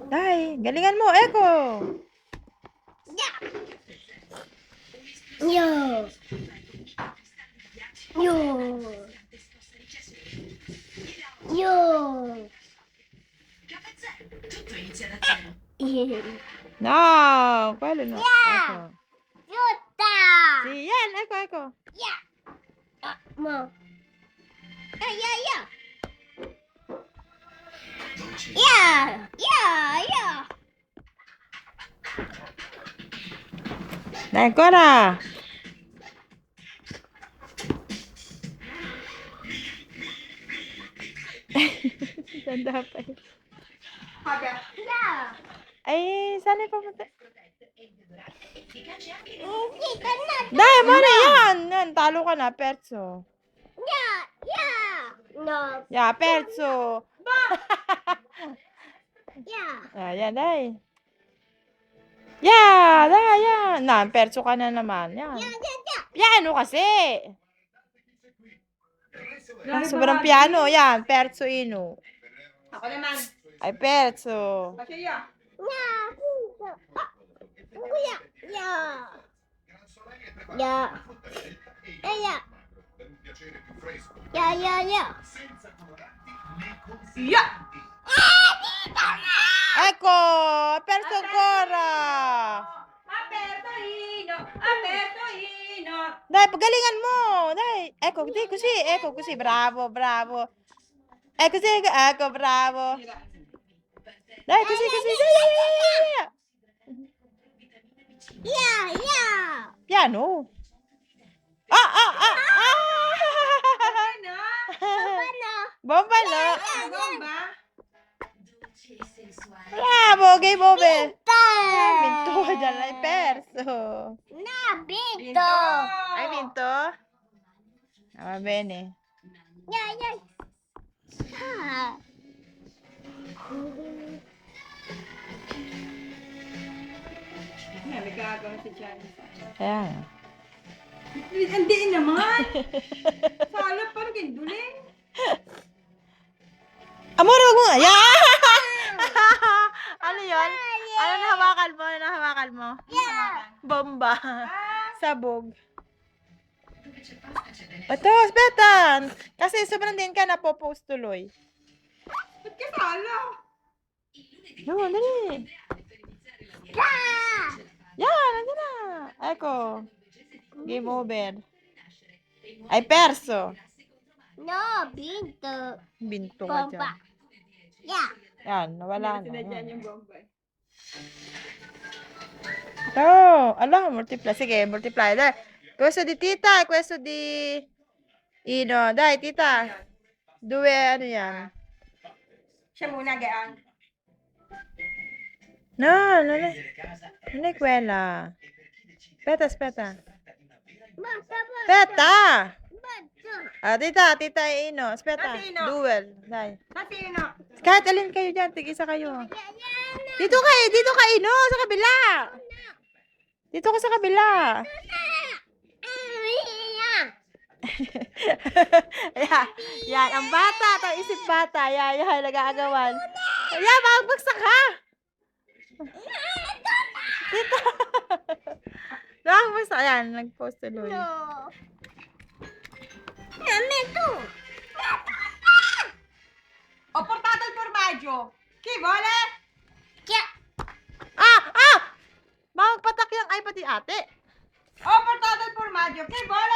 Dai, galingan mo, Eko. Yo. Yo. Yo. No, quello no. Eko. Yuta. Sì, yan, Eko. Yeah. Mo. Yeah. Yeah. Dai, ancora. Tanda pa yun. Yeah. Ay, saan yung papunta? Hindi ka na. Dai, mali yan. Yan, talo ka na, perso. Yeah. No. Ya, perso. Yeah. Yan, dai. Yan. Na, perso ka na naman. Yan. Yeah. Piano kasi. Sobrang piano. Yan, perso ino. Ako naman. Ay, perso. Kasi yan. Yeah. Yeah. Yeah! Ecco, perso ancora. Aperto ino. Dai, pagalingan mo. Dai. Ecco così. Bravo. Così, ecco, bravo. Dai, così. Dai. Yeah. Piano. Ano? Bomba no. Bomba? Bravo, game over. Hai Vinto. vinto, già l'hai perso. No, vinto. Hai vinto? Va bene. Yeah. May gagawin si Johnny. Ayan. Hindi naman. Salap, parang kinduling. Amor, wag mo. Ayan! Ano yun? Ano nahawakan mo? Yeah. Bomba. Sabog. Ito, Svetan. Kasi sobrang din ka napopost tuloy. Ba't ka sala? No, dali. Yeah. Yan, nandiyan na. Eko. Game over. Ay, perso. No, vinto. Binto ka Bomba. dyan. Yeah. Yan, nawala na. Sinadyan Yan. yung bomba. Ito. Ala, multiply. Sige, multiply. Dai. Questo di tita, questo di Ino. Dai, tita. Due, ano yan? Siya muna, gaan. No, non è quella. Aspetta. Aspetta. Ah, tita Ino. Aspetta. Ate Ino. Duel. Dai. Matino. Kahit alin kayo dyan, tig-isa kayo. Dito ka Ino, sa kabila. Dito ka sa kabila. Yan, ang bata, ang isip bata. Yan, nag-aagawan. Yan, magbagsak ka. Dito. Magbagsak. Yan, nag-post tuloy. No. Ito. O portato il formaggio. Chi vuole? Yeah. Magpatak yung ay pati ate. O portato il formaggio. Chi vuole?